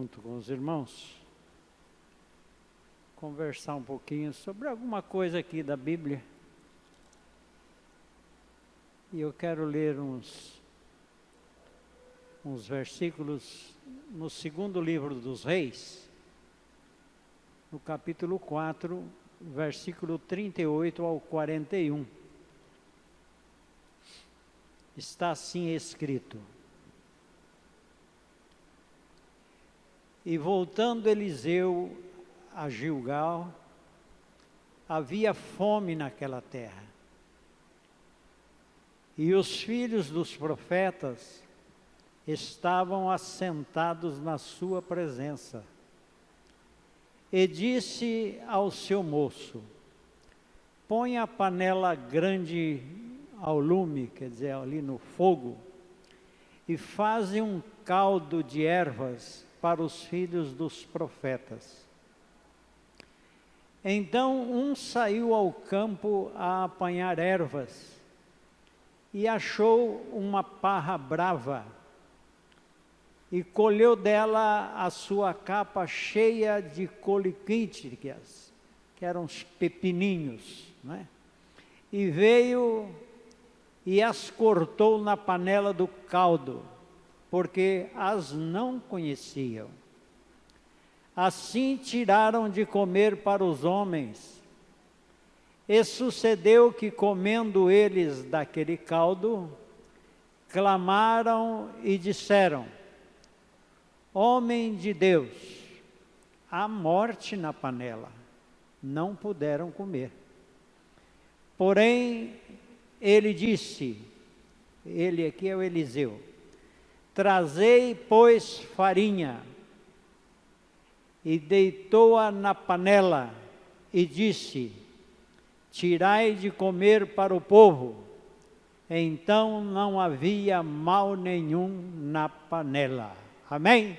junto com os irmãos, conversar um pouquinho sobre alguma coisa aqui da Bíblia. E eu quero ler uns versículos no segundo livro dos Reis, no capítulo 4, versículo 38 ao 41. Está assim escrito: E voltando Eliseu a Gilgal, havia fome naquela terra. E os filhos dos profetas estavam assentados na sua presença. E disse ao seu moço: põe a panela grande ao lume, quer dizer, ali no fogo, e faze um caldo de ervas para os filhos dos profetas. Então um saiu ao campo a apanhar ervas, e achou uma parra brava, e colheu dela a sua capa cheia de coliquíticas, que eram uns pepininhos, né? E veio e as cortou na panela do caldo, porque as não conheciam. Assim tiraram de comer para os homens. E sucedeu que, comendo eles daquele caldo, clamaram e disseram: homem de Deus, há morte na panela. Não puderam comer. Porém, ele disse, ele aqui é o Eliseu: trazei, pois, farinha. E deitou-a na panela e disse: tirai de comer para o povo. Então não havia mal nenhum na panela. Amém?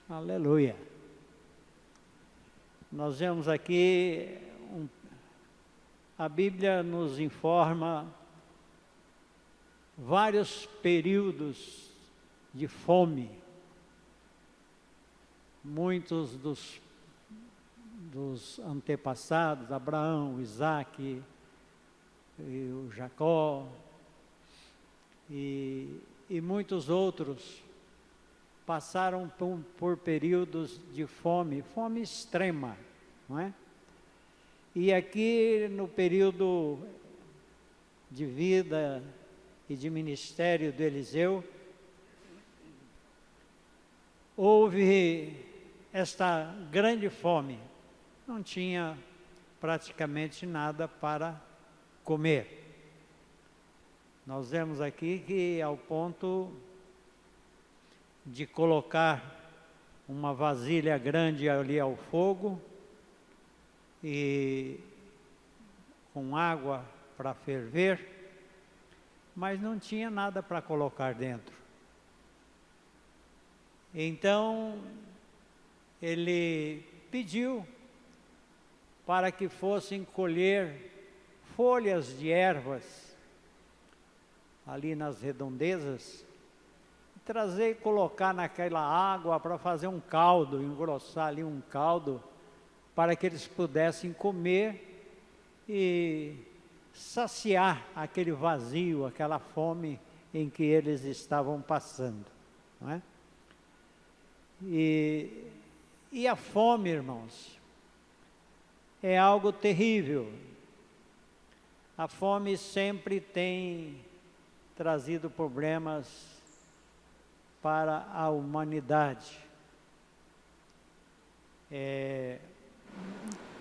Aleluia. Nós vemos aqui, a Bíblia nos informa vários períodos de fome. Muitos dos antepassados, Abraão, Isaque, e o Jacó, e muitos outros passaram por períodos de fome extrema, não é? E aqui no período de vida e de ministério do Eliseu, houve esta grande fome. Não tinha praticamente nada para comer. Nós vemos aqui que ao ponto de colocar uma vasilha grande ali ao fogo e com água para ferver, mas não tinha nada para colocar dentro. Então ele pediu para que fossem colher folhas de ervas ali nas redondezas, trazer e colocar naquela água para fazer um caldo, engrossar ali um caldo, para que eles pudessem comer e saciar aquele vazio, aquela fome em que eles estavam passando, não é? E a fome, irmãos, é algo terrível. A fome sempre tem trazido problemas para a humanidade.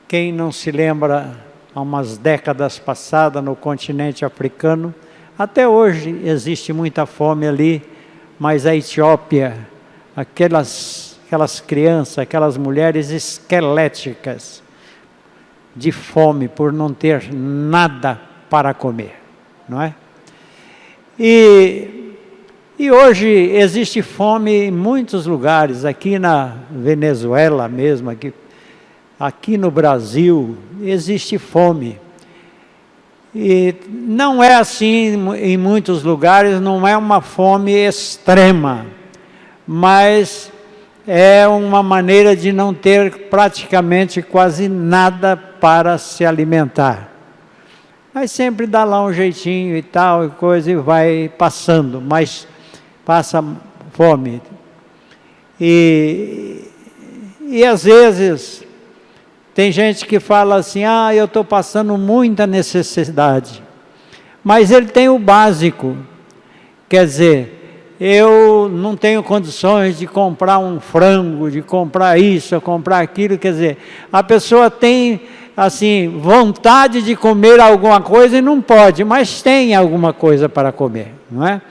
Quem não se lembra, há umas décadas passadas no continente africano, até hoje existe muita fome ali, mas a Etiópia, aquelas crianças, aquelas mulheres esqueléticas de fome por não ter nada para comer, não é? E hoje existe fome em muitos lugares, aqui na Venezuela mesmo, aqui no Brasil, existe fome. E não é assim em muitos lugares, não é uma fome extrema, mas é uma maneira de não ter praticamente quase nada para se alimentar. Mas sempre dá lá um jeitinho e tal, e coisa, e vai passando, mas passa fome. E às vezes, tem gente que fala assim, eu estou passando muita necessidade. Mas ele tem o básico, quer dizer, eu não tenho condições de comprar um frango, de comprar isso, comprar aquilo, quer dizer, a pessoa tem, assim, vontade de comer alguma coisa e não pode, mas tem alguma coisa para comer, não é?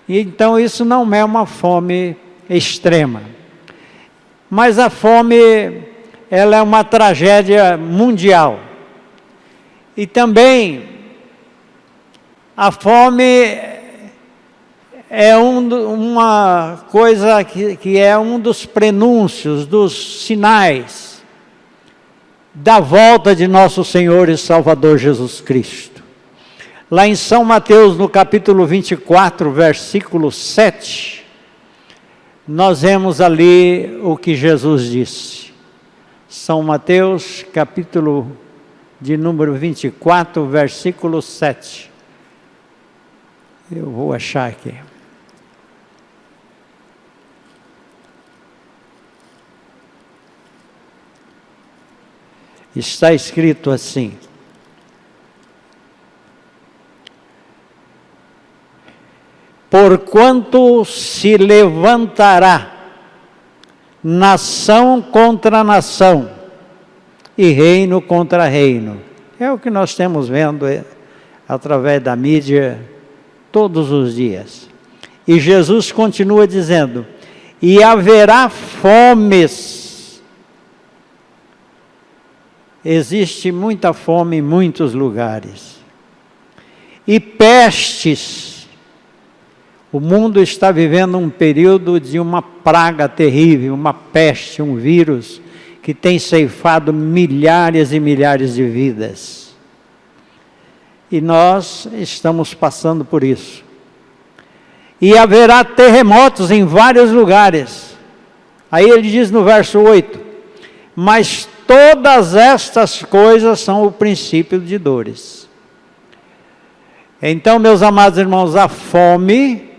Então isso não é uma fome extrema. Mas a fome, ela é uma tragédia mundial. E também, a fome é uma coisa que é um dos prenúncios, dos sinais da volta de nosso Senhor e Salvador Jesus Cristo. Lá em São Mateus, no capítulo 24, versículo 7, nós vemos ali o que Jesus disse. São Mateus, capítulo de número 24, versículo 7. Eu vou achar aqui. Está escrito assim: porquanto se levantará nação contra nação e reino contra reino. É o que nós temos vendo através da mídia todos os dias. E Jesus continua dizendo: e haverá fomes. Existe muita fome em muitos lugares. E pestes. O mundo está vivendo um período de uma praga terrível, uma peste, um vírus que tem ceifado milhares e milhares de vidas. E nós estamos passando por isso. E haverá terremotos em vários lugares. Aí ele diz no verso 8: mas todas estas coisas são o princípio de dores. Então, meus amados irmãos, a fome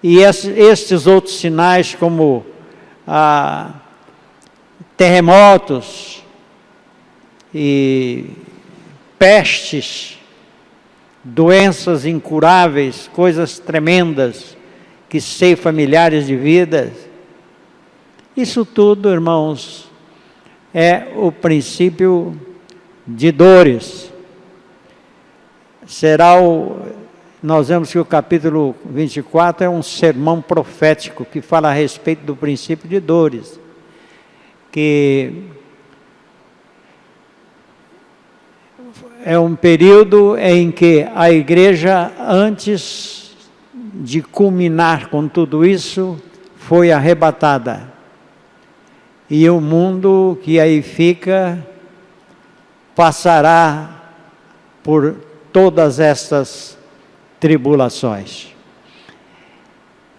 e estes outros sinais como terremotos e pestes, doenças incuráveis, coisas tremendas que ceifam milhares de vidas, isso tudo, irmãos, é o princípio de dores. Nós vemos que o capítulo 24 é um sermão profético que fala a respeito do princípio de dores, que é um período em que a igreja, antes de culminar com tudo isso, foi arrebatada. E o mundo que aí fica passará por todas estas tribulações.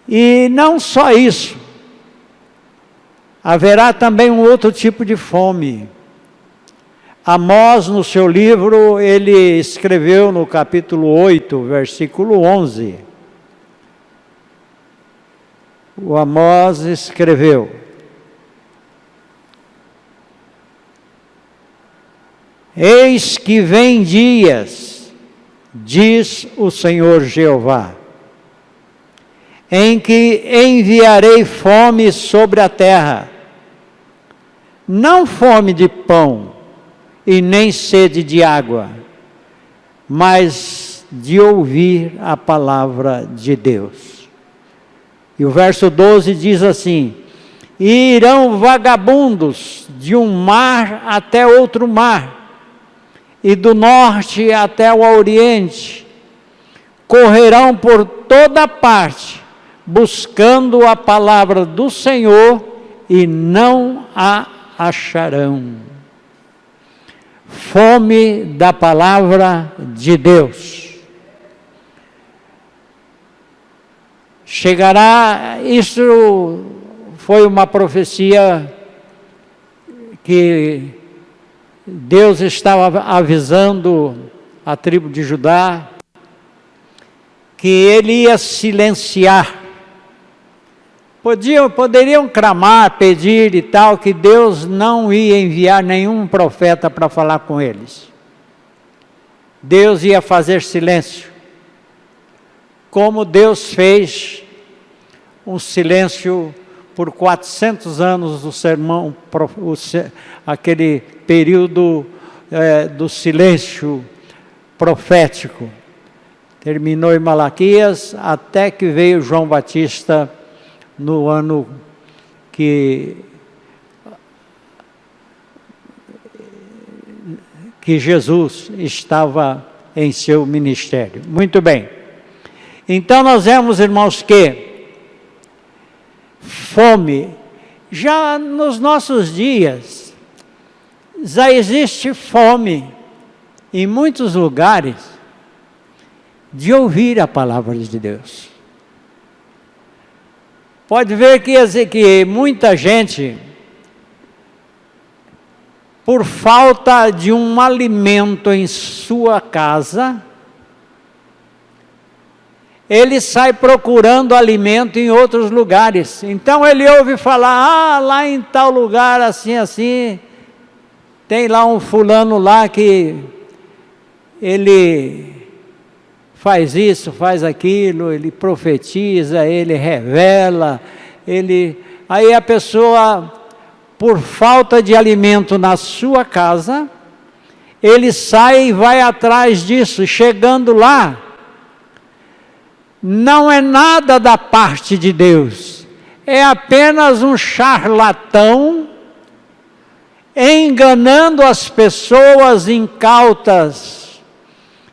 E não só isso, haverá também um outro tipo de fome. Amós, no seu livro, ele escreveu no capítulo 8, versículo 11. O Amós escreveu: eis que vem dias, diz o Senhor Jeová, em que enviarei fome sobre a terra, não fome de pão e nem sede de água, mas de ouvir a palavra de Deus. E o verso 12 diz assim: e irão vagabundos de um mar até outro mar, e do norte até o oriente, correrão por toda parte, buscando a palavra do Senhor, e não a acharão. Fome da palavra de Deus. Chegará, isso foi uma profecia que Deus estava avisando a tribo de Judá que ele ia silenciar. Poderiam clamar, pedir e tal, que Deus não ia enviar nenhum profeta para falar com eles. Deus ia fazer silêncio, como Deus fez um silêncio por 400 anos do sermão, aquele período do silêncio profético. Terminou em Malaquias, até que veio João Batista no ano que Jesus estava em seu ministério. Muito bem. Então nós vemos, irmãos, que fome, já nos nossos dias, já existe fome em muitos lugares de ouvir a palavra de Deus. Pode ver que muita gente, por falta de um alimento em sua casa, ele sai procurando alimento em outros lugares. Então ele ouve falar, lá em tal lugar, assim, tem lá um fulano lá que ele faz isso, faz aquilo, ele profetiza, ele revela, aí a pessoa, por falta de alimento na sua casa, ele sai e vai atrás disso. Chegando lá, não é nada da parte de Deus, é apenas um charlatão enganando as pessoas incautas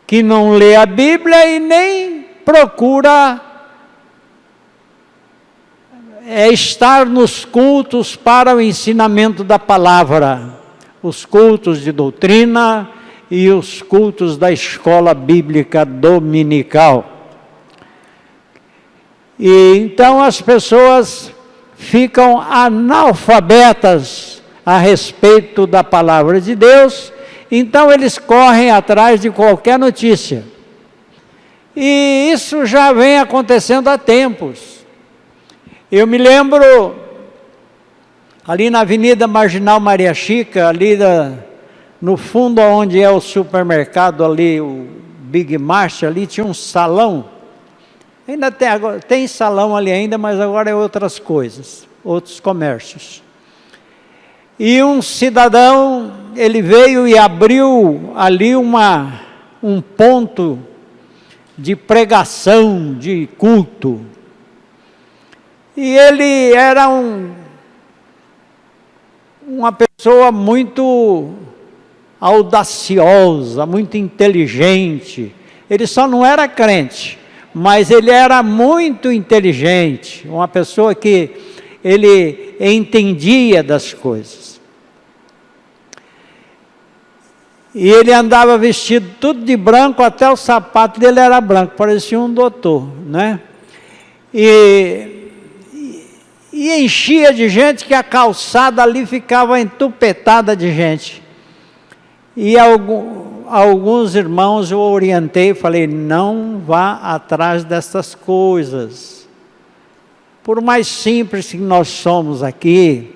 que não lê a Bíblia e nem procura estar nos cultos para o ensinamento da palavra, os cultos de doutrina e os cultos da escola bíblica dominical. E então as pessoas ficam analfabetas a respeito da palavra de Deus, então eles correm atrás de qualquer notícia. E isso já vem acontecendo há tempos. Eu me lembro, ali na Avenida Marginal Maria Chica, ali no fundo onde é o supermercado ali, o Big Mart, ali tinha um salão. Ainda tem salão ali ainda, mas agora é outras coisas, outros comércios. E um cidadão, ele veio e abriu ali um ponto de pregação, de culto. E ele era uma pessoa muito audaciosa, muito inteligente. Ele só não era crente, mas ele era muito inteligente, uma pessoa que ele entendia das coisas. E ele andava vestido tudo de branco, até o sapato dele era branco, parecia um doutor, né? E enchia de gente, que a calçada ali ficava entupetada de gente. E alguns irmãos eu orientei, falei, não vá atrás dessas coisas. Por mais simples que nós somos aqui,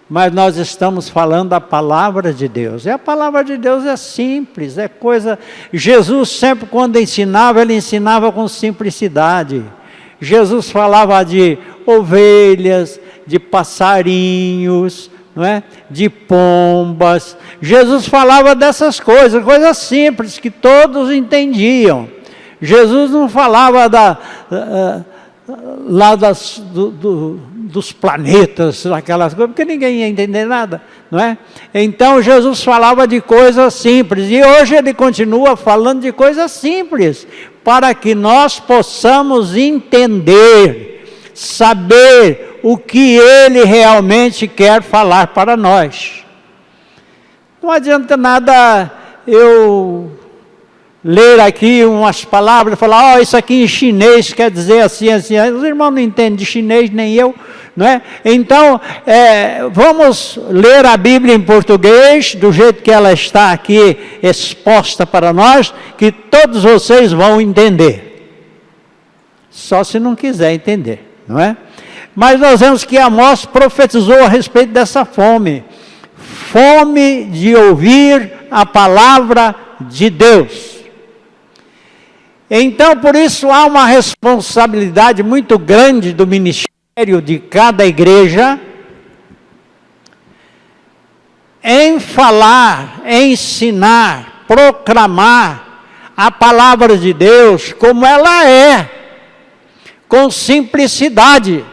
mas nós estamos falando a palavra de Deus. E a palavra de Deus é simples, é coisa... Jesus sempre, quando ensinava, ele ensinava com simplicidade. Jesus falava de ovelhas, de passarinhos, não é? De pombas. Jesus falava dessas coisas, coisas simples que todos entendiam. Jesus não falava dos planetas, aquelas coisas, porque ninguém ia entender nada, não é? Então Jesus falava de coisas simples, e hoje ele continua falando de coisas simples, para que nós possamos entender, saber o que ele realmente quer falar para nós. Não adianta nada eu ler aqui umas palavras, falar, isso aqui em chinês quer dizer assim, assim. Os irmãos não entendem de chinês, nem eu, não é? Então, vamos ler a Bíblia em português, do jeito que ela está aqui exposta para nós, que todos vocês vão entender. Só se não quiser entender, não é? Mas nós vemos que Amós profetizou a respeito dessa fome. Fome de ouvir a palavra de Deus. Então, por isso, há uma responsabilidade muito grande do ministério de cada igreja em falar, ensinar, proclamar a palavra de Deus como ela é, com simplicidade,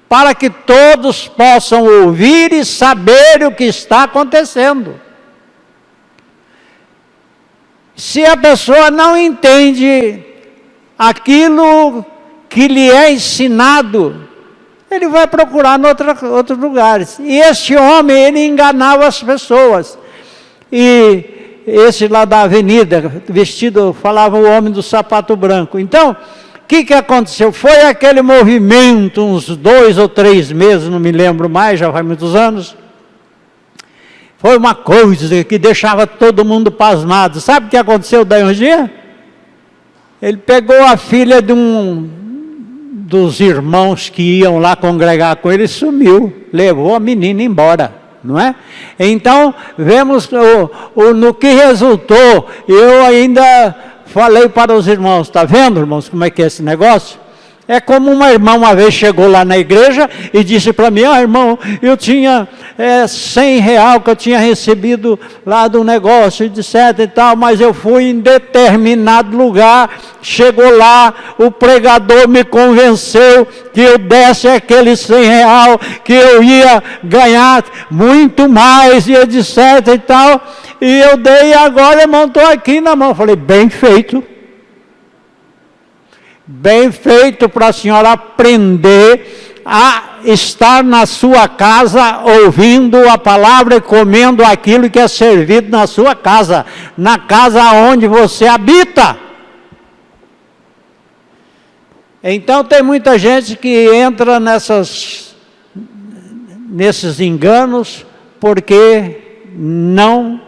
para que todos possam ouvir e saber o que está acontecendo. Se a pessoa não entende aquilo que lhe é ensinado, ele vai procurar em outros lugares. E este homem, ele enganava as pessoas. E esse lá da avenida, vestido, falava o homem do sapato branco. Então, o que aconteceu? Foi aquele movimento, uns 2 ou 3 meses, não me lembro mais, já faz muitos anos. Foi uma coisa que deixava todo mundo pasmado. Sabe o que aconteceu daí um dia? Ele pegou a filha de dos irmãos que iam lá congregar com ele e sumiu. Levou a menina embora, não é? Então, vemos no que resultou. Eu ainda falei para os irmãos, está vendo, irmãos, como é que é esse negócio? É como uma irmã uma vez chegou lá na igreja e disse para mim, irmão, eu tinha R$100 que eu tinha recebido lá do negócio, etc e tal, mas eu fui em determinado lugar, chegou lá, o pregador me convenceu que eu desse aqueles R$100, que eu ia ganhar muito mais, e etc e tal, e eu dei, agora, irmão, estou aqui na mão. Falei, bem feito. Bem feito para a senhora aprender a estar na sua casa, ouvindo a palavra e comendo aquilo que é servido na sua casa, na casa onde você habita. Então tem muita gente que entra nesses enganos, porque não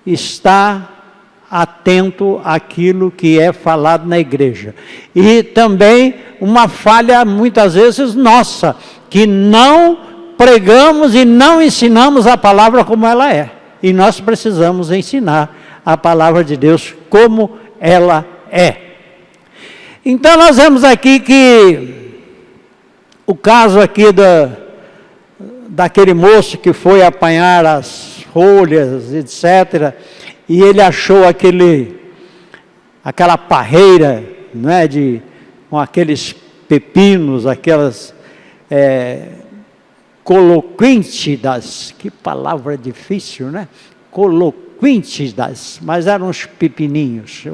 está atento àquilo que é falado na igreja. E também uma falha, muitas vezes, nossa, que não pregamos e não ensinamos a palavra como ela é. E nós precisamos ensinar a palavra de Deus como ela é. Então nós vemos aqui que o caso aqui daquele moço que foi apanhar as folhas, etc., e ele achou aquela parreira, não é, com aqueles pepinos, aquelas coloquíntidas, que palavra difícil, né? Coloquíntidas, mas eram uns pepininhos.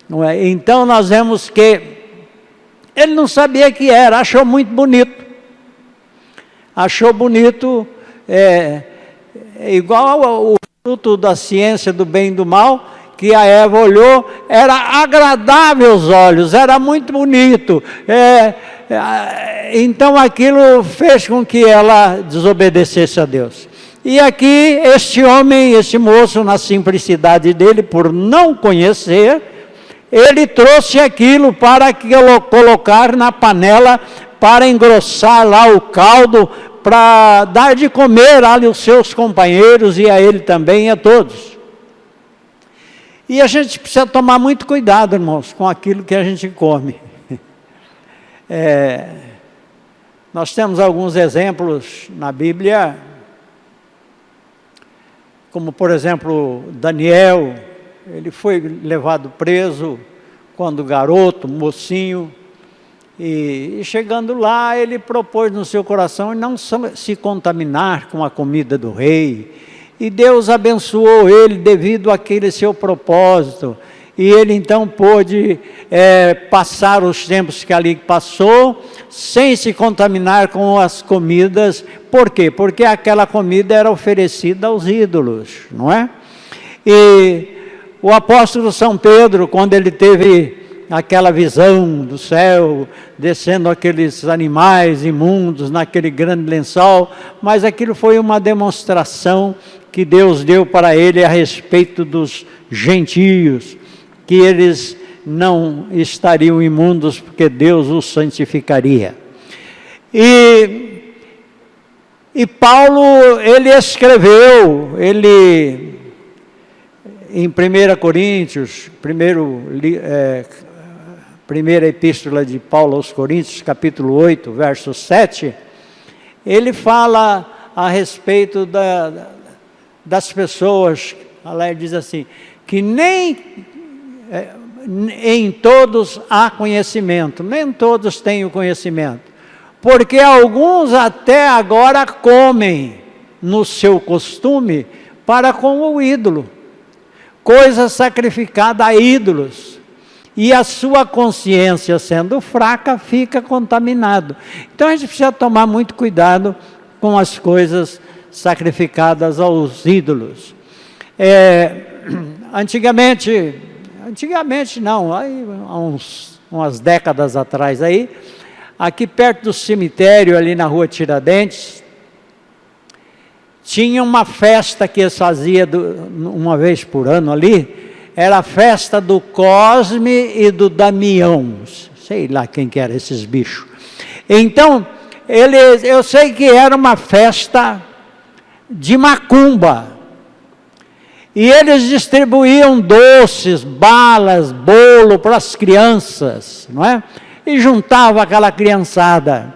Não é? Então nós vemos que ele não sabia que era, achou muito bonito. Achou bonito, igual o fruto da ciência do bem e do mal, que a Eva olhou, era agradável aos olhos, era muito bonito. Então aquilo fez com que ela desobedecesse a Deus. E aqui este homem, este moço, na simplicidade dele, por não conhecer, ele trouxe aquilo para colocar na panela, para engrossar lá o caldo, para dar de comer ali aos seus companheiros e a ele também e a todos. E a gente precisa tomar muito cuidado, irmãos, com aquilo que a gente come. Nós temos alguns exemplos na Bíblia, como por exemplo Daniel. Ele foi levado preso quando garoto, mocinho, e chegando lá ele propôs no seu coração não se contaminar com a comida do rei, e Deus abençoou ele devido àquele seu propósito, e ele então pôde passar os tempos que ali passou, sem se contaminar com as comidas. Por quê? Porque aquela comida era oferecida aos ídolos, não é? E o apóstolo São Pedro, quando ele teve aquela visão do céu, descendo aqueles animais imundos naquele grande lençol, mas aquilo foi uma demonstração que Deus deu para ele a respeito dos gentios, que eles não estariam imundos, porque Deus os santificaria. E Paulo, ele escreveu, em 1 Coríntios, primeira epístola de Paulo aos Coríntios, capítulo 8, verso 7, ele fala a respeito das pessoas, ele diz assim, que nem em todos há conhecimento, nem todos têm o conhecimento, porque alguns até agora comem no seu costume para com o ídolo, coisa sacrificada a ídolos, e a sua consciência sendo fraca, fica contaminado. Então a gente precisa tomar muito cuidado com as coisas sacrificadas aos ídolos. Antigamente não, aí, há umas décadas atrás aí, aqui perto do cemitério, ali na rua Tiradentes, tinha uma festa que eles faziam uma vez por ano ali, era a festa do Cosme e do Damião, sei lá quem que eram esses bichos. Então, eu sei que era uma festa de macumba, e eles distribuíam doces, balas, bolo para as crianças, não é? E juntava aquela criançada.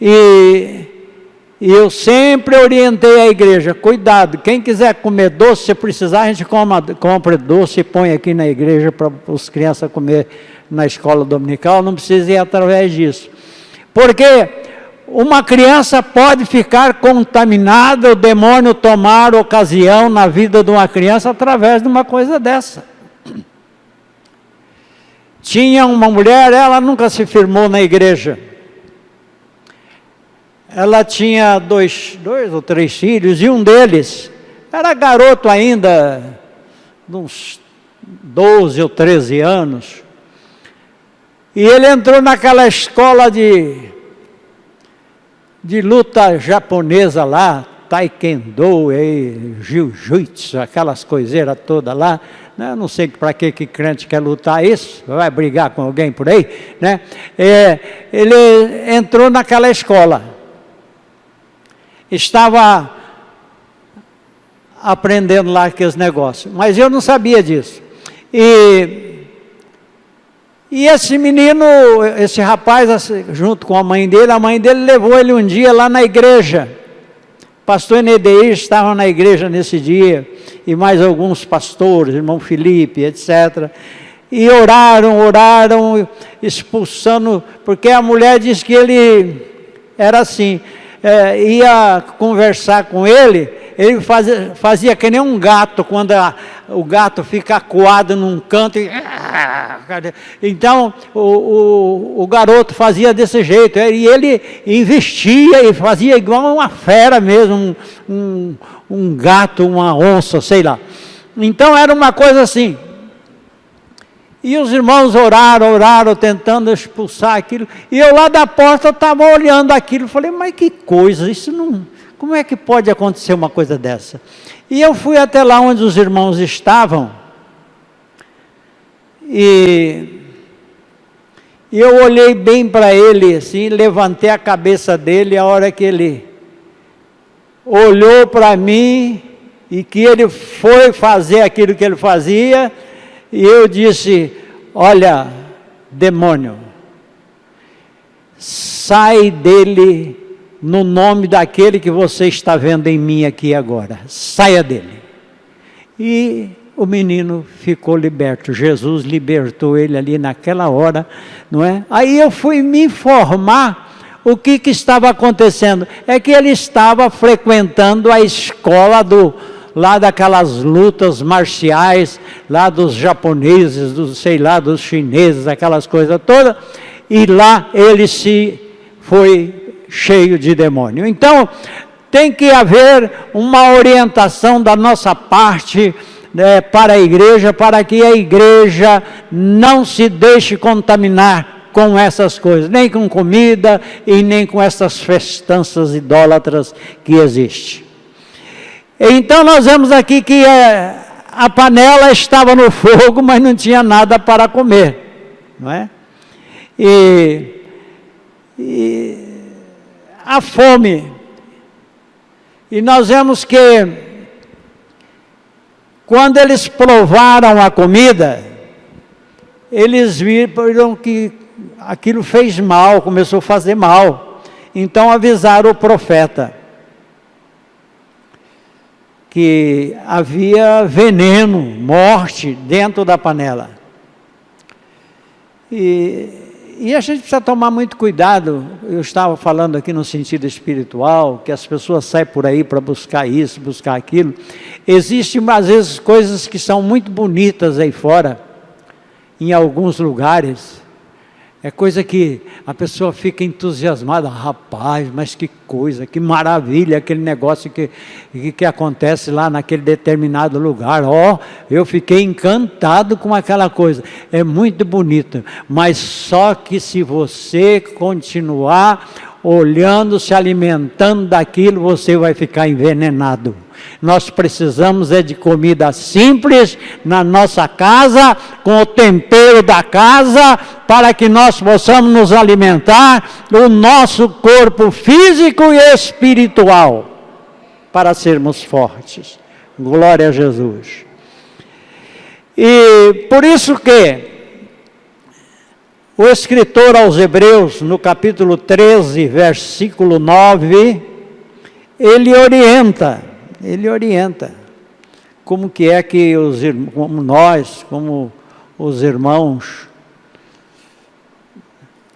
E eu sempre orientei a igreja, cuidado, quem quiser comer doce, se precisar, a gente compra doce e põe aqui na igreja para as crianças comer na escola dominical, não precisa ir através disso. Porque uma criança pode ficar contaminada, o demônio tomar ocasião na vida de uma criança através de uma coisa dessa. Tinha uma mulher, ela nunca se firmou na igreja. Ela tinha dois ou três filhos, e um deles era garoto ainda, de uns 12 ou 13 anos. E ele entrou naquela escola de luta japonesa lá, taekwondo, jiu-jitsu, aquelas coiseiras todas lá. Eu não sei para que crente quer lutar isso, vai brigar com alguém por aí, né? Ele entrou naquela escola, estava aprendendo lá aqueles negócios, mas eu não sabia disso. E esse menino, esse rapaz, junto com a mãe dele levou ele um dia lá na igreja. Pastor Enedeir estava na igreja nesse dia, e mais alguns pastores, irmão Felipe, etc. E oraram, expulsando, porque a mulher disse que ele era assim, ia conversar com ele fazia que nem um gato, quando o gato fica acuado num canto, então o garoto fazia desse jeito, e ele investia e fazia igual uma fera mesmo, um gato, uma onça, sei lá. Então era uma coisa assim. E os irmãos oraram, tentando expulsar aquilo, e eu lá da porta estava olhando aquilo, falei, mas que coisa, isso não... Como é que pode acontecer uma coisa dessa? E eu fui até lá onde os irmãos estavam, e eu olhei bem para ele, assim, levantei a cabeça dele, a hora que ele olhou para mim, e que ele foi fazer aquilo que ele fazia, e eu disse, olha, demônio, sai dele, no nome daquele que você está vendo em mim aqui agora, saia dele. E o menino ficou liberto, Jesus libertou ele ali naquela hora, não é? Aí eu fui me informar o que estava acontecendo, é que ele estava frequentando a escola lá daquelas lutas marciais, lá dos japoneses, dos chineses, aquelas coisas todas, e lá ele foi cheio de demônio. Então, tem que haver uma orientação da nossa parte, para a igreja, para que a igreja não se deixe contaminar com essas coisas, nem com comida e nem com essas festanças idólatras que existem. Então nós vemos aqui que a panela estava no fogo, mas não tinha nada para comer, não é? E a fome. E nós vemos que quando eles provaram a comida, eles viram que aquilo fez mal, começou a fazer mal. Então avisaram o profeta que havia veneno, morte dentro da panela. E a gente precisa tomar muito cuidado. Eu estava falando aqui no sentido espiritual, que as pessoas saem por aí para buscar isso, buscar aquilo. Existem, às vezes, coisas que são muito bonitas aí fora, em alguns lugares. É coisa que a pessoa fica entusiasmada. Rapaz, mas que coisa, que maravilha aquele negócio que acontece lá naquele determinado lugar. Eu fiquei encantado com aquela coisa. É muito bonito, mas só que se você continuar olhando, se alimentando daquilo, você vai ficar envenenado. Nós precisamos de comida simples na nossa casa, com o tempero da casa, para que nós possamos nos alimentar do nosso corpo físico e espiritual, para sermos fortes. Glória a Jesus. E por isso que o escritor aos Hebreus, no capítulo 13, versículo 9, ele orienta como que é que como os irmãos,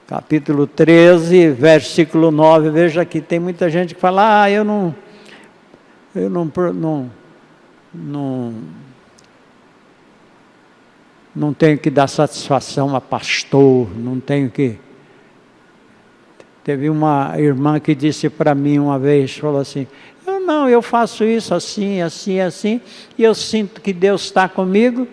capítulo 13, versículo 9, veja que tem muita gente que fala, eu não tenho que dar satisfação a pastor, não tenho que... Teve uma irmã que disse para mim uma vez, falou assim, eu faço isso assim, assim, assim, e eu sinto que Deus está comigo.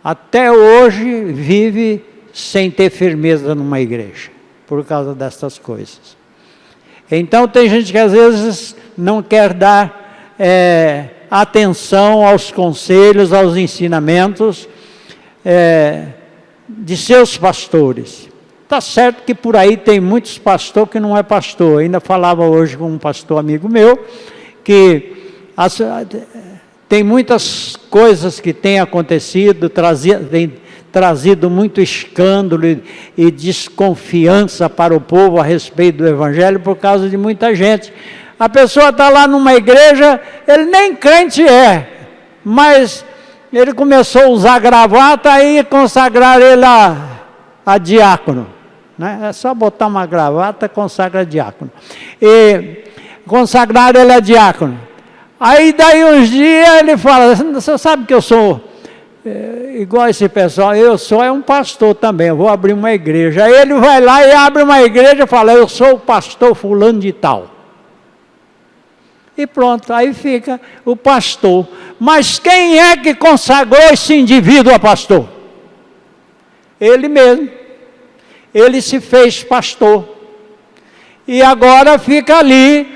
Até hoje vive sem ter firmeza numa igreja, por causa dessas coisas. Então tem gente que às vezes não quer dar atenção aos conselhos, aos ensinamentos de seus pastores. Está certo que por aí tem muitos pastores que não é pastor. Ainda falava hoje com um pastor amigo meu, que tem muitas coisas que têm acontecido, tem trazido muito escândalo e desconfiança para o povo a respeito do Evangelho, por causa de muita gente. A pessoa está lá numa igreja, ele nem crente mas ele começou a usar gravata e consagrar ele a diácono. Né? É só botar uma gravata, consagra diácono. E consagrar ele a diácono. Aí daí uns dias ele fala, você sabe que eu sou igual esse pessoal, eu sou um pastor também, eu vou abrir uma igreja. Aí ele vai lá e abre uma igreja e fala, eu sou o pastor fulano de tal. E pronto, aí fica o pastor. Mas quem é que consagrou esse indivíduo a pastor? Ele mesmo. Ele se fez pastor. E agora fica ali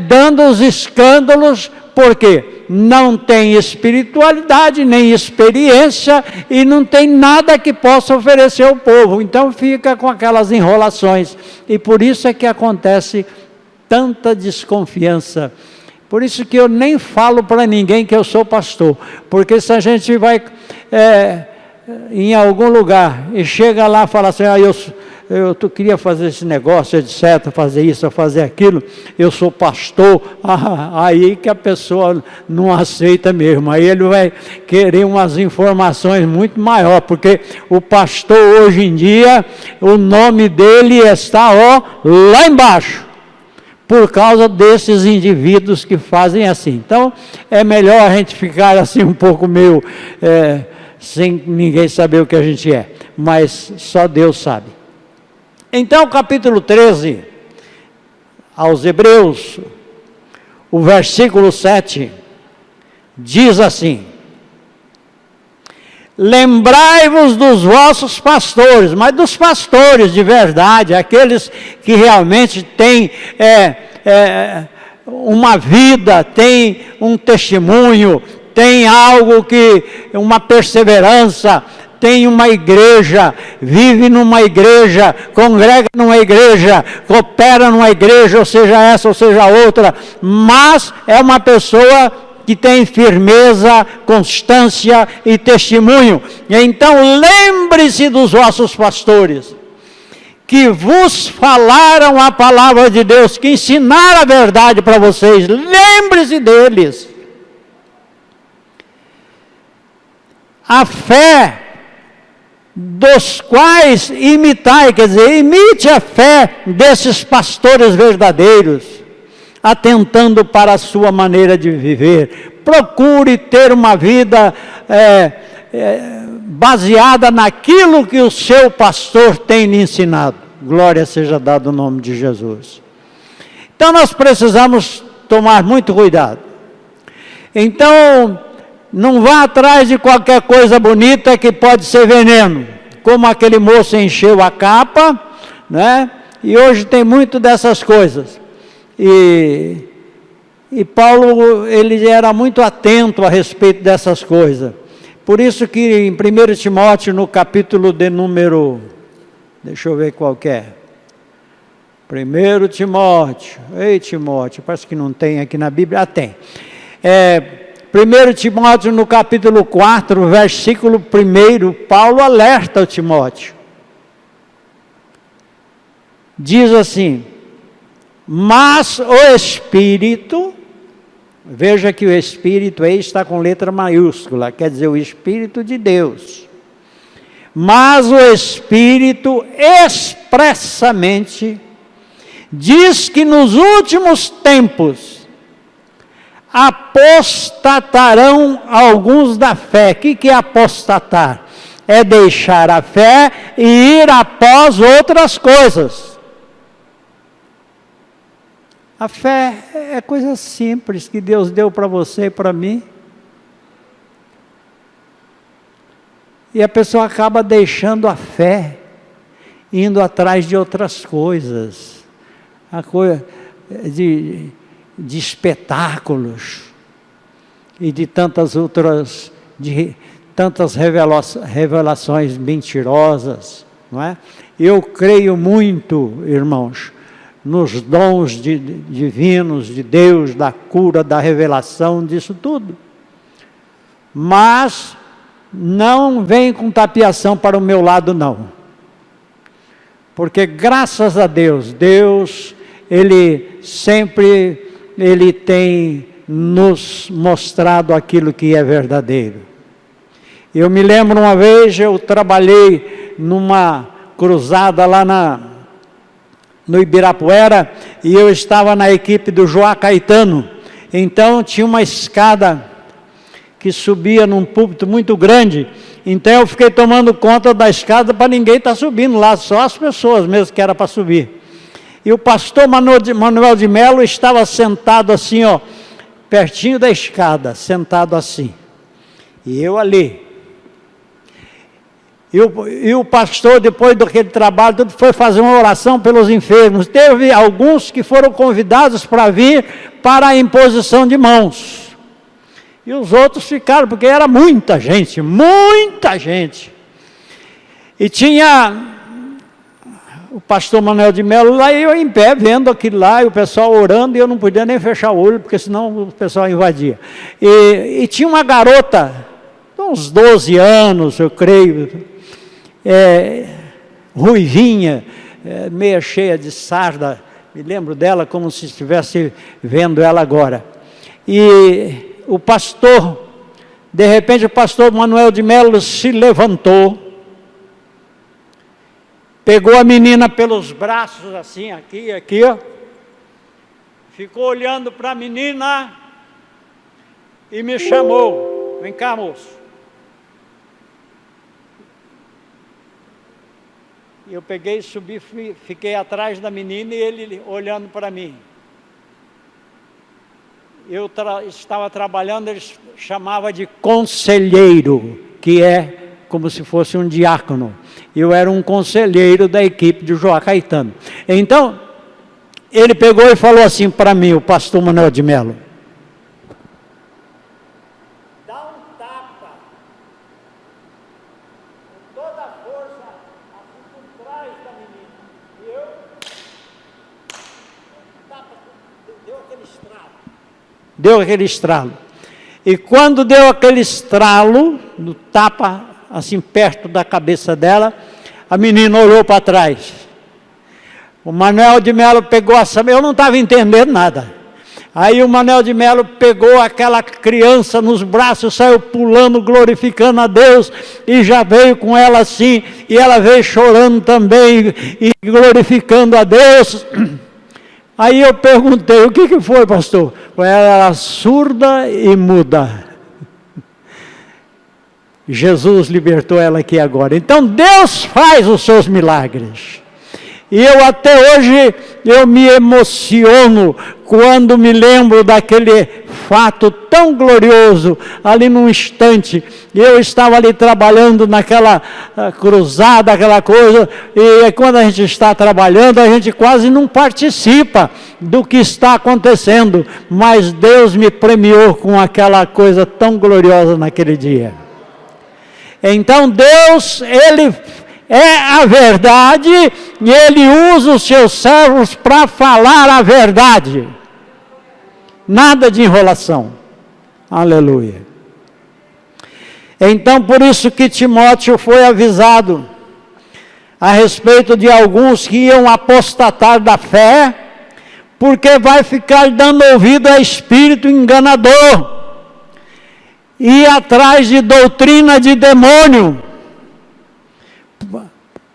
dando os escândalos, porque não tem espiritualidade, nem experiência, e não tem nada que possa oferecer ao povo. Então fica com aquelas enrolações. E por isso é que acontece tanta desconfiança. Por isso que eu nem falo para ninguém que eu sou pastor. Porque se a gente vai em algum lugar e chega lá e fala assim, eu queria fazer esse negócio, etc., fazer isso, fazer aquilo, eu sou pastor, aí que a pessoa não aceita mesmo, aí ele vai querer umas informações muito maiores, porque o pastor hoje em dia, o nome dele está lá embaixo, por causa desses indivíduos que fazem assim. Então, é melhor a gente ficar assim um pouco meio, sem ninguém saber o que a gente é, mas só Deus sabe. Então, capítulo 13, aos Hebreus, o versículo 7, diz assim: lembrai-vos dos vossos pastores, mas dos pastores de verdade, aqueles que realmente têm uma vida, têm um testemunho, têm algo uma perseverança, tem uma igreja, vive numa igreja, congrega numa igreja, coopera numa igreja, ou seja essa, ou seja outra, mas é uma pessoa que tem firmeza, constância e testemunho. Então lembre-se dos vossos pastores, que vos falaram a palavra de Deus, que ensinaram a verdade para vocês. Lembre-se deles. A fé dos quais imitai, quer dizer, imite a fé desses pastores verdadeiros, atentando para a sua maneira de viver. Procure ter uma vida baseada naquilo que o seu pastor tem lhe ensinado. Glória seja dada ao nome de Jesus. Então nós precisamos tomar muito cuidado. Então, não vá atrás de qualquer coisa bonita que pode ser veneno, como aquele moço encheu a capa, né? E hoje tem muito dessas coisas. E Paulo, ele era muito atento a respeito dessas coisas. Por isso que em 1 Timóteo, no capítulo de número, deixa eu ver qual que é. 1 Timóteo, ei Timóteo, parece que não tem aqui na Bíblia, tem. 1 Timóteo, no capítulo 4, versículo 1, Paulo alerta o Timóteo. Diz assim: mas o Espírito, veja que o Espírito aí está com letra maiúscula, quer dizer, o Espírito de Deus. Mas o Espírito expressamente diz que nos últimos tempos apostatarão alguns da fé. O que é apostatar? É deixar a fé e ir após outras coisas. A fé é coisa simples que Deus deu para você e para mim. E a pessoa acaba deixando a fé, indo atrás de outras coisas. A coisa de espetáculos e de tantas outras, de tantas revelações mentirosas, não é? Eu creio muito, irmãos, nos dons divinos de Deus, da cura, da revelação, disso tudo. Mas não vem com tapiação para o meu lado, não. Porque graças a Deus, Ele sempre tem nos mostrado aquilo que é verdadeiro. Eu me lembro uma vez, eu trabalhei numa cruzada lá no Ibirapuera, e eu estava na equipe do Joá Caetano. Então tinha uma escada que subia num púlpito muito grande, então eu fiquei tomando conta da escada para ninguém estar subindo lá, só as pessoas mesmo que era para subir. E o pastor Manuel de Melo estava sentado assim, ó, pertinho da escada, sentado assim. E eu ali. E o pastor, depois daquele trabalho, tudo foi fazer uma oração pelos enfermos. Teve alguns que foram convidados para vir para a imposição de mãos. E os outros ficaram, porque era muita gente, muita gente. E tinha o pastor Manuel de Melo lá, e eu em pé, vendo aquilo lá, e o pessoal orando, e eu não podia nem fechar o olho, porque senão o pessoal invadia. E tinha uma garota, uns 12 anos, eu creio, ruivinha, meia cheia de sarda, me lembro dela como se estivesse vendo ela agora. E o pastor, de repente o pastor Manuel de Melo se levantou, pegou a menina pelos braços, assim, aqui, ó, ficou olhando para a menina e me chamou: vem cá, moço. Eu peguei, subi, fiquei atrás da menina e ele olhando para mim. eu estava trabalhando, eles chamavam de conselheiro, que é como se fosse um diácono. Eu era um conselheiro da equipe de João Caetano. Então, ele pegou e falou assim para mim, o pastor Manuel de Melo: dá um tapa com toda a força assim por trás da menina. E eu, tapa, deu aquele estralo. Deu aquele estralo. E quando deu aquele estralo, no tapa, assim perto da cabeça dela, a menina olhou para trás. O Manuel de Melo pegou eu não estava entendendo nada. Aí o Manuel de Melo pegou aquela criança nos braços, saiu pulando, glorificando a Deus, e já veio com ela assim, e ela veio chorando também, e glorificando a Deus. Aí eu perguntei: o que foi, pastor? Ela era surda e muda. Jesus libertou ela aqui agora. Então Deus faz os seus milagres. E eu até hoje, eu me emociono quando me lembro daquele fato tão glorioso, ali num instante. Eu estava ali trabalhando naquela cruzada, aquela coisa, e quando a gente está trabalhando, a gente quase não participa do que está acontecendo, mas Deus me premiou com aquela coisa tão gloriosa naquele dia. Então Deus, Ele é a verdade, e Ele usa os seus servos para falar a verdade. Nada de enrolação. Aleluia. Então, por isso que Timóteo foi avisado a respeito de alguns que iam apostatar da fé, porque vai ficar dando ouvido a espírito enganador, e atrás de doutrina de demônio.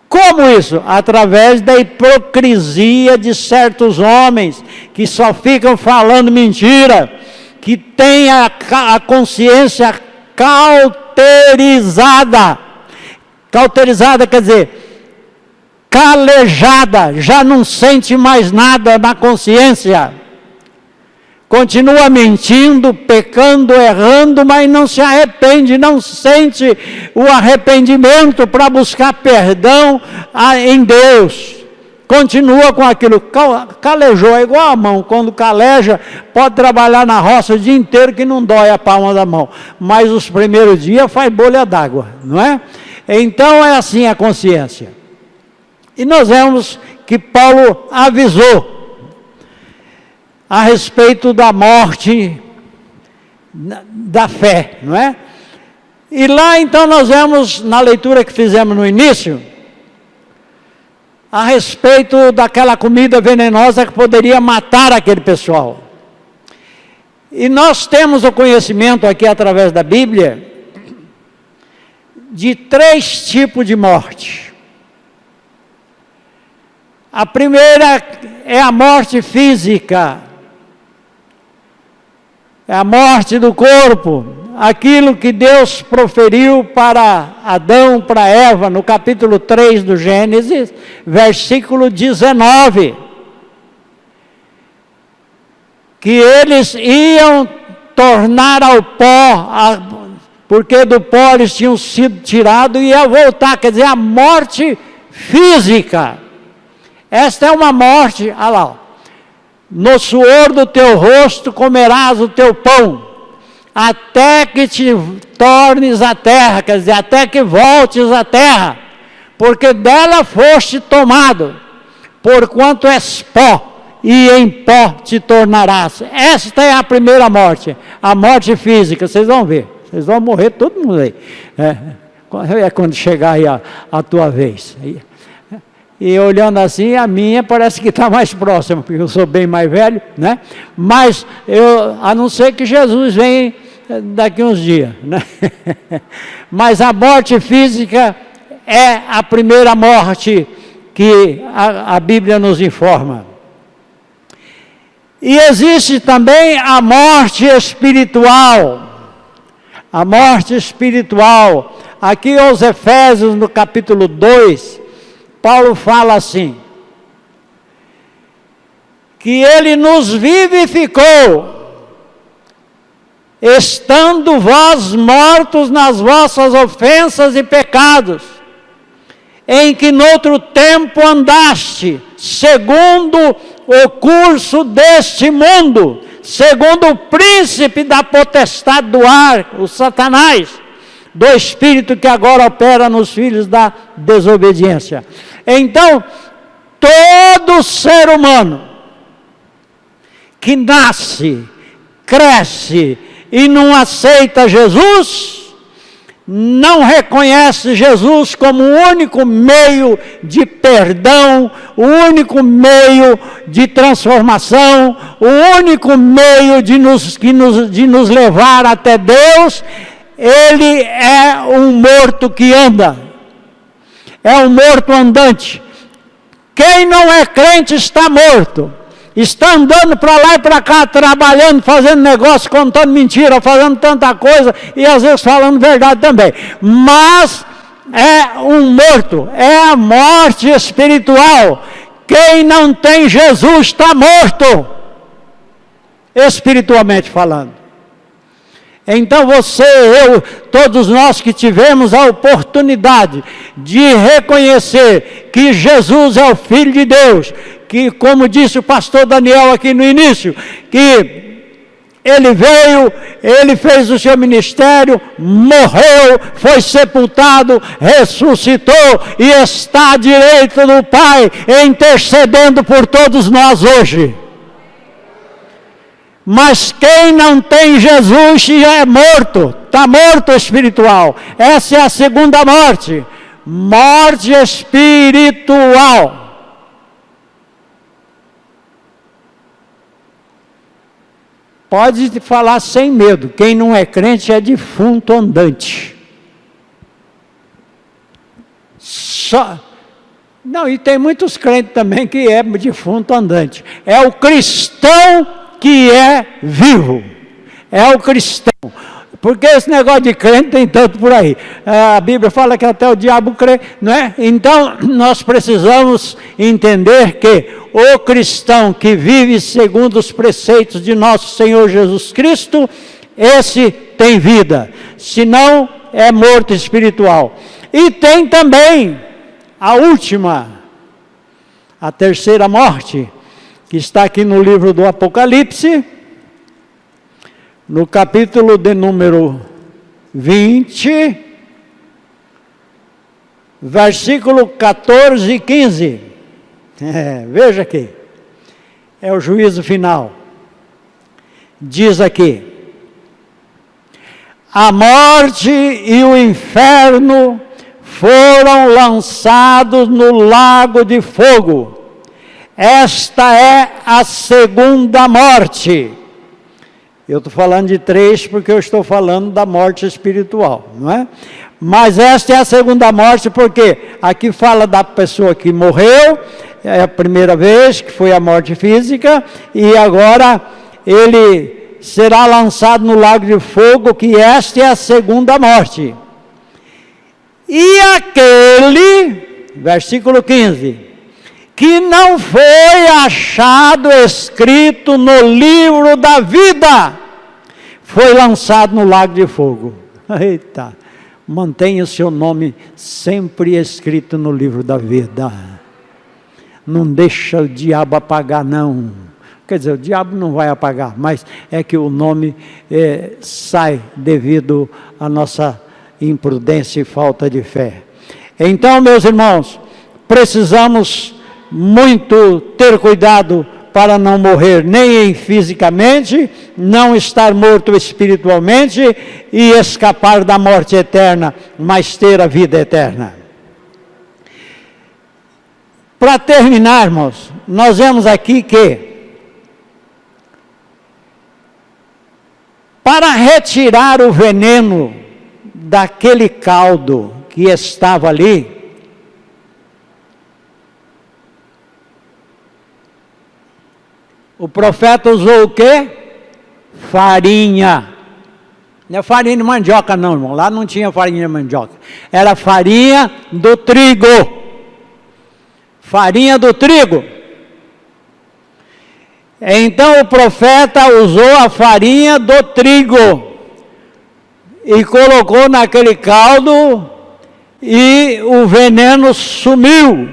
Como isso? Através da hipocrisia de certos homens, que só ficam falando mentira, que têm a consciência cauterizada. Cauterizada quer dizer, calejada, já não sente mais nada na consciência. Continua mentindo, pecando, errando, mas não se arrepende, não sente o arrependimento para buscar perdão em Deus. Continua com aquilo, calejou, é igual a mão, quando caleja, pode trabalhar na roça o dia inteiro que não dói a palma da mão, mas os primeiros dias faz bolha d'água, não é? Então é assim a consciência. E nós vemos que Paulo avisou a respeito da morte da fé, não é? E lá então nós vemos, na leitura que fizemos no início, a respeito daquela comida venenosa que poderia matar aquele pessoal. E nós temos o conhecimento aqui através da Bíblia de 3 tipos de morte. A primeira é a morte física, é a morte do corpo, aquilo que Deus proferiu para Adão, para Eva, no capítulo 3 do Gênesis, versículo 19. Que eles iam tornar ao pó, porque do pó eles tinham sido tirados e ia voltar, quer dizer, a morte física. Esta é uma morte, olha lá, ó. No suor do teu rosto comerás o teu pão, até que te tornes a terra, quer dizer, até que voltes à terra, porque dela foste tomado, porquanto és pó, e em pó te tornarás. Esta é a primeira morte, a morte física, vocês vão ver, vocês vão morrer todo mundo aí, é quando chegar aí a tua vez. E olhando assim, a minha parece que está mais próxima, porque eu sou bem mais velho, né? Mas, a não ser que Jesus venha daqui uns dias, né? Mas a morte física é a primeira morte que a Bíblia nos informa. E existe também a morte espiritual. A morte espiritual. Aqui aos Efésios, no capítulo 2, Paulo fala assim, que Ele nos vivificou estando vós mortos nas vossas ofensas e pecados, em que noutro tempo andaste, segundo o curso deste mundo, segundo o príncipe da potestade do ar, o Satanás, do espírito que agora opera nos filhos da desobediência. Então, todo ser humano que nasce, cresce e não aceita Jesus, não reconhece Jesus como o único meio de perdão, o único meio de transformação, o único meio de nos levar até Deus, ele é um morto que anda, é um morto andante. Quem não é crente está morto. Está andando para lá e para cá, trabalhando, fazendo negócio, contando mentira, fazendo tanta coisa, e às vezes falando verdade também. Mas é um morto, é a morte espiritual. Quem não tem Jesus está morto, espiritualmente falando. Então você, eu, todos nós que tivemos a oportunidade de reconhecer que Jesus é o Filho de Deus, que, como disse o pastor Daniel aqui no início, que ele veio, ele fez o seu ministério, morreu, foi sepultado, ressuscitou e está à direita do Pai, intercedendo por todos nós hoje. Mas quem não tem Jesus já é morto, está morto espiritual. Essa é a segunda morte, morte espiritual. Pode falar sem medo, quem não é crente é defunto andante. Não, e tem muitos crentes também que é defunto andante. É o cristão que é vivo, é o cristão, porque esse negócio de crente tem tanto por aí, a Bíblia fala que até o diabo crê, não é? Então nós precisamos entender que o cristão que vive segundo os preceitos de nosso Senhor Jesus Cristo, esse tem vida, senão é morto espiritual. E tem também a última, a terceira morte, que está aqui no livro do Apocalipse, no capítulo de número 20, versículo 14 e 15. Veja aqui, é o juízo final. Diz aqui: a morte e o inferno foram lançados no lago de fogo. Esta é a segunda morte. Eu estou falando de 3 porque eu estou falando da morte espiritual, não é? Mas esta é a segunda morte porque aqui fala da pessoa que morreu, é a primeira vez, que foi a morte física, e agora ele será lançado no lago de fogo, que esta é a segunda morte. E aquele, versículo 15... que não foi achado escrito no livro da vida, foi lançado no lago de fogo. Eita, mantenha o seu nome sempre escrito no livro da vida. Não deixa o diabo apagar, não. Quer dizer, o diabo não vai apagar, mas é que o nome sai devido à nossa imprudência e falta de fé. Então, meus irmãos, precisamos muito ter cuidado para não morrer nem fisicamente, não estar morto espiritualmente e escapar da morte eterna, mas ter a vida eterna. Para terminarmos, nós vemos aqui que para retirar o veneno daquele caldo que estava ali, o profeta usou o quê? Farinha. Não é farinha de mandioca não, irmão. Lá não tinha farinha de mandioca. Era farinha do trigo. Farinha do trigo. Então o profeta usou a farinha do trigo. e colocou naquele caldo e o veneno sumiu.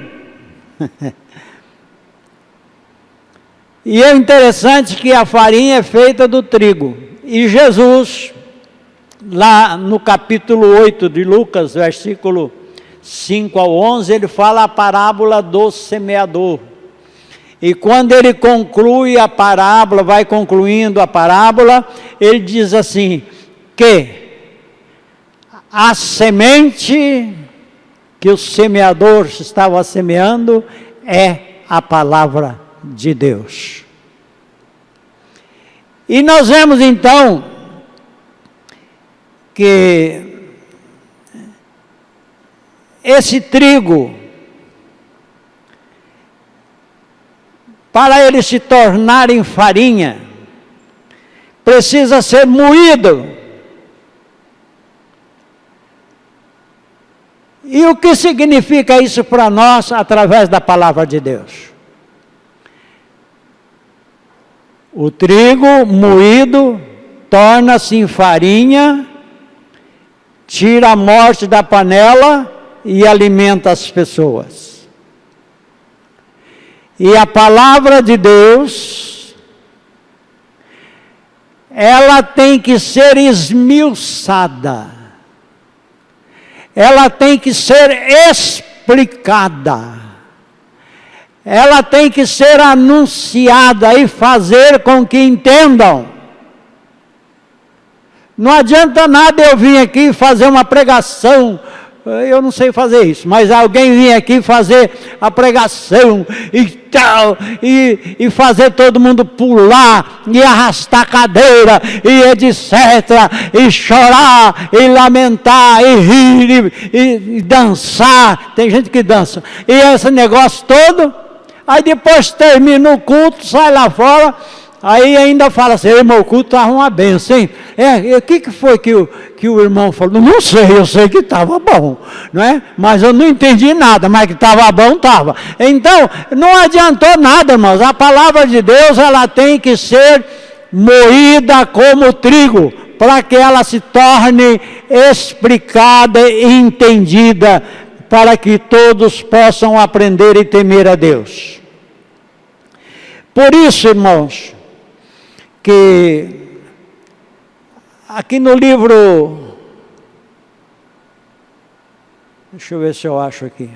E é interessante que a farinha é feita do trigo. E Jesus, lá no capítulo 8 de Lucas, versículo 5 ao 11, ele fala a parábola do semeador. E quando ele conclui a parábola, vai concluindo a parábola, ele diz assim, que a semente que o semeador estava semeando é a palavra de Deus. E nós vemos então que esse trigo, para ele se tornar em farinha, precisa ser moído. E o que significa isso para nós através da palavra de Deus? O trigo moído torna-se em farinha, tira a morte da panela e alimenta as pessoas. E a palavra de Deus, ela tem que ser esmiuçada, ela tem que ser explicada, ela tem que ser anunciada e fazer com que entendam. Não adianta nada eu vir aqui fazer uma pregação, eu não sei fazer isso, mas alguém vir aqui fazer a pregação e tal, e fazer todo mundo pular, e arrastar a cadeira, e etc, e chorar, e lamentar, e rir, e dançar. Tem gente que dança, e esse negócio todo, aí depois termina o culto, sai lá fora, aí ainda fala assim, irmão, o culto estava uma benção, hein? O que foi que o irmão falou? Não sei, eu sei que estava bom, não é? Mas eu não entendi nada, mas que estava bom, estava. Então, não adiantou nada, irmãos. A palavra de Deus, ela tem que ser moída como trigo, para que ela se torne explicada e entendida, para que todos possam aprender e temer a Deus. Por isso, irmãos, que aqui no livro, deixa eu ver se eu acho aqui,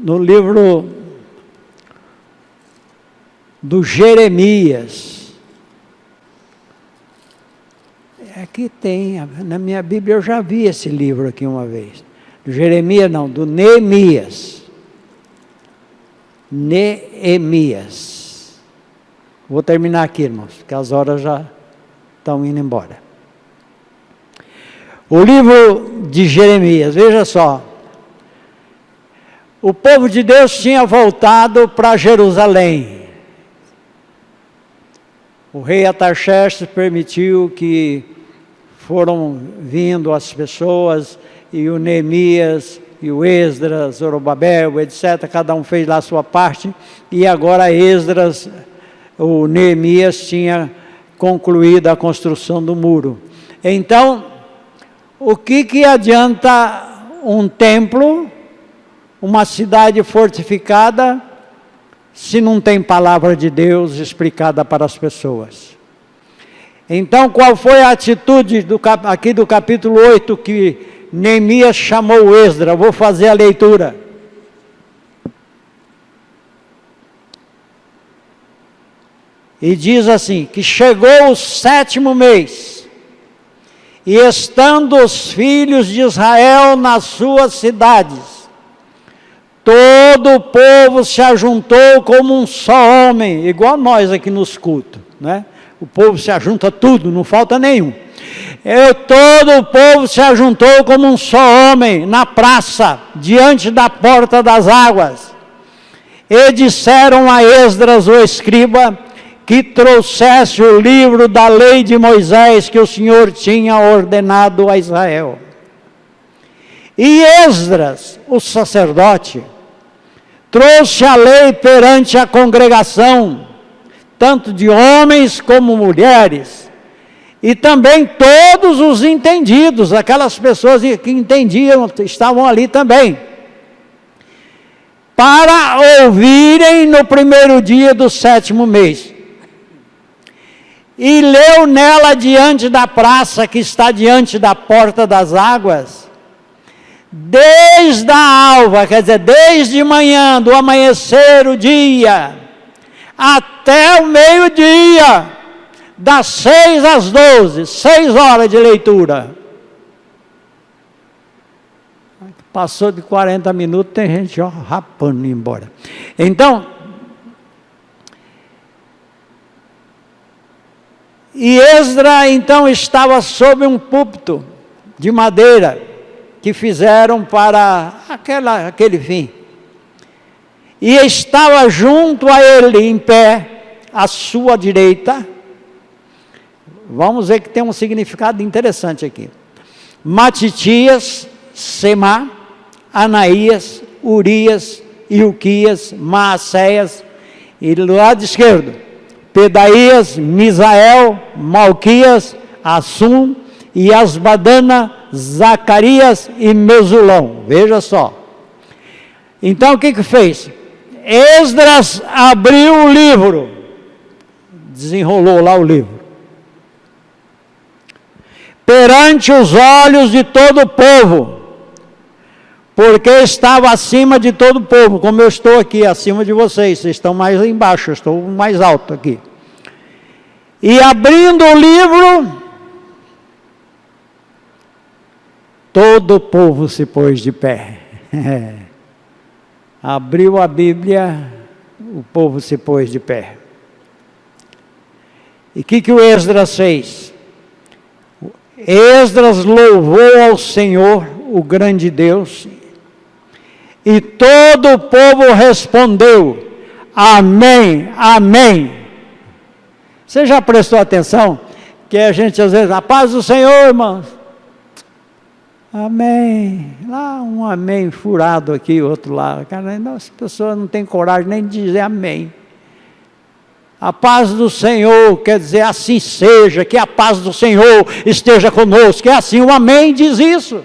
no livro do Jeremias, aqui tem, na minha Bíblia eu já vi esse livro aqui uma vez, do Jeremias não, do Neemias. Neemias. Vou terminar aqui, irmãos, porque as horas já estão indo embora. O livro de Jeremias, veja só. O povo de Deus tinha voltado para Jerusalém. O rei Artaxerxes permitiu que foram vindo as pessoas, e o Neemias, e o Esdras, Zorobabel, etc., cada um fez lá a sua parte, e agora Esdras, o Neemias tinha concluído a construção do muro. Então, o que adianta um templo, uma cidade fortificada, se não tem palavra de Deus explicada para as pessoas? Então, qual foi a atitude aqui do capítulo 8 que Neemias chamou Esdras? Vou fazer a leitura. E diz assim, que chegou o 7º mês, e estando os filhos de Israel nas suas cidades, todo o povo se ajuntou como um só homem, igual nós aqui nos cultos, né? O povo se ajunta tudo, não falta nenhum. Todo o povo se ajuntou como um só homem na praça, diante da porta das águas. E disseram a Esdras, o escriba, que trouxesse o livro da lei de Moisés que o Senhor tinha ordenado a Israel. E Esdras, o sacerdote, trouxe a lei perante a congregação, tanto de homens como mulheres, e também todos os entendidos, aquelas pessoas que entendiam, estavam ali também, para ouvirem no primeiro dia do 7º mês. E leu nela diante da praça que está diante da porta das águas, desde a alva, quer dizer, desde manhã, do amanhecer o dia, até o meio-dia, das 6 às 12, 6 horas de leitura. Passou de 40 minutos, tem gente rapando embora. Então, e Esdras então estava sob um púlpito de madeira, que fizeram para aquele fim. E estava junto a ele, em pé, à sua direita. Vamos ver que tem um significado interessante aqui. Matitias, Semá, Anaías, Urias, Ilquias, Maacéias, e do lado esquerdo, Pedaías, Misael, Malquias, Assum, e Asbadana, Zacarias e Mesulão. Veja só. Então o que fez? Esdras abriu o livro, desenrolou lá o livro, perante os olhos de todo o povo, porque estava acima de todo o povo, como eu estou aqui, acima de vocês estão mais embaixo, eu estou mais alto aqui. E abrindo o livro, todo o povo se pôs de pé. Abriu a Bíblia, o povo se pôs de pé. E o que o Esdras fez? Esdras louvou ao Senhor, o grande Deus, e todo o povo respondeu, amém, amém. Você já prestou atenção que a gente às vezes, a paz do Senhor, irmãos, amém, lá um amém furado aqui, outro lá, cara, as pessoas não têm coragem nem de dizer amém. A paz do Senhor quer dizer assim seja, que a paz do Senhor esteja conosco, que é assim, o amém diz isso.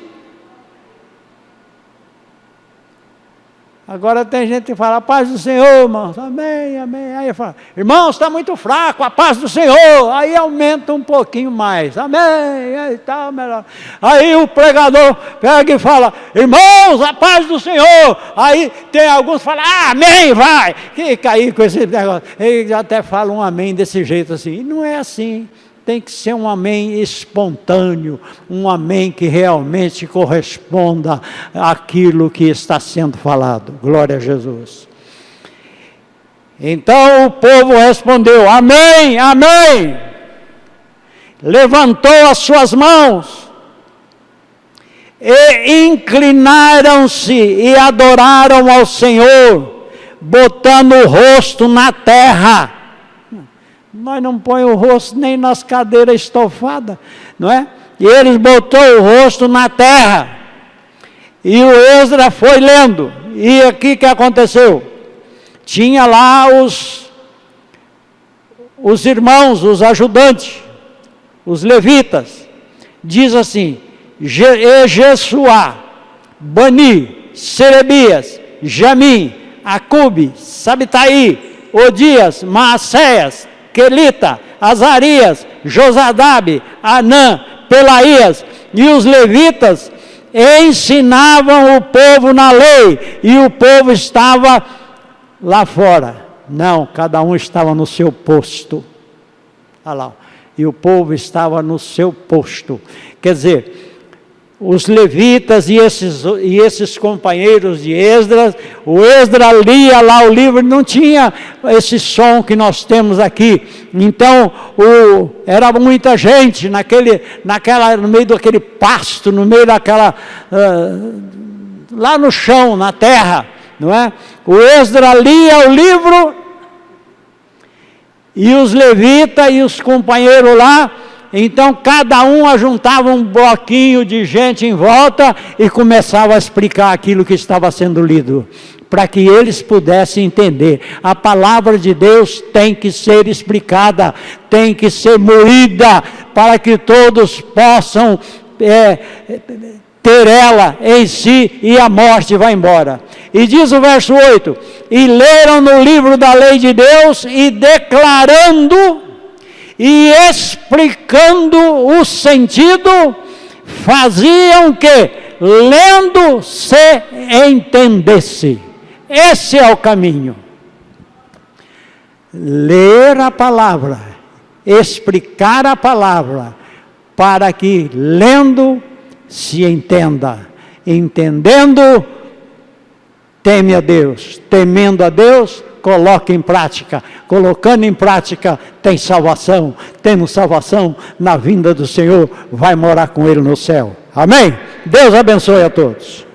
Agora tem gente que fala, a paz do Senhor, irmãos, amém, amém. Aí fala, irmãos, está muito fraco, a paz do Senhor. Aí aumenta um pouquinho mais, amém, aí está melhor. Aí o pregador pega e fala, irmãos, a paz do Senhor. Aí tem alguns que falam, amém, vai. Que cair com esse negócio. Eles até falam um amém desse jeito assim. E não é assim. Tem que ser um amém espontâneo, um amém que realmente corresponda àquilo que está sendo falado. Glória a Jesus. Então o povo respondeu, amém, amém. Levantou as suas mãos e inclinaram-se e adoraram ao Senhor, botando o rosto na terra. Nós não põe o rosto nem nas cadeiras estofadas, não é? E eles botou o rosto na terra. E o Esdras foi lendo. E aqui que aconteceu? Tinha lá os irmãos, os ajudantes, os levitas. Diz assim, Jesuá, Bani, Serebias, Jamim, Acube, Sabitaí, Odias, Maacéias, Quelita, Azarias, Josadabe, Anã, Pelaías, e os levitas ensinavam o povo na lei, e o povo estava lá fora. Não, cada um estava no seu posto. Olha lá, e o povo estava no seu posto. Quer dizer, os levitas e esses companheiros de Esdras, o Esdras lia lá o livro, não tinha esse som que nós temos aqui. Então, era muita gente no meio daquele pasto, no meio daquela, lá no chão, na terra, não é? O Esdras lia o livro, e os levitas e os companheiros lá, então cada um ajuntava um bloquinho de gente em volta e começava a explicar aquilo que estava sendo lido. para que eles pudessem entender. A palavra de Deus tem que ser explicada, tem que ser moída, para que todos possam ter ela em si, e a morte vai embora. E diz o verso 8, e leram no livro da lei de Deus, e declarando, e explicando o sentido, faziam que, lendo, se entendesse. Esse é o caminho. Ler a palavra, explicar a palavra, para que, lendo, se entenda. Entendendo, teme a Deus. Temendo a Deus, coloque em prática. Colocando em prática, tem salvação. Temos salvação na vinda do Senhor, vai morar com Ele no céu. Amém? Deus abençoe a todos.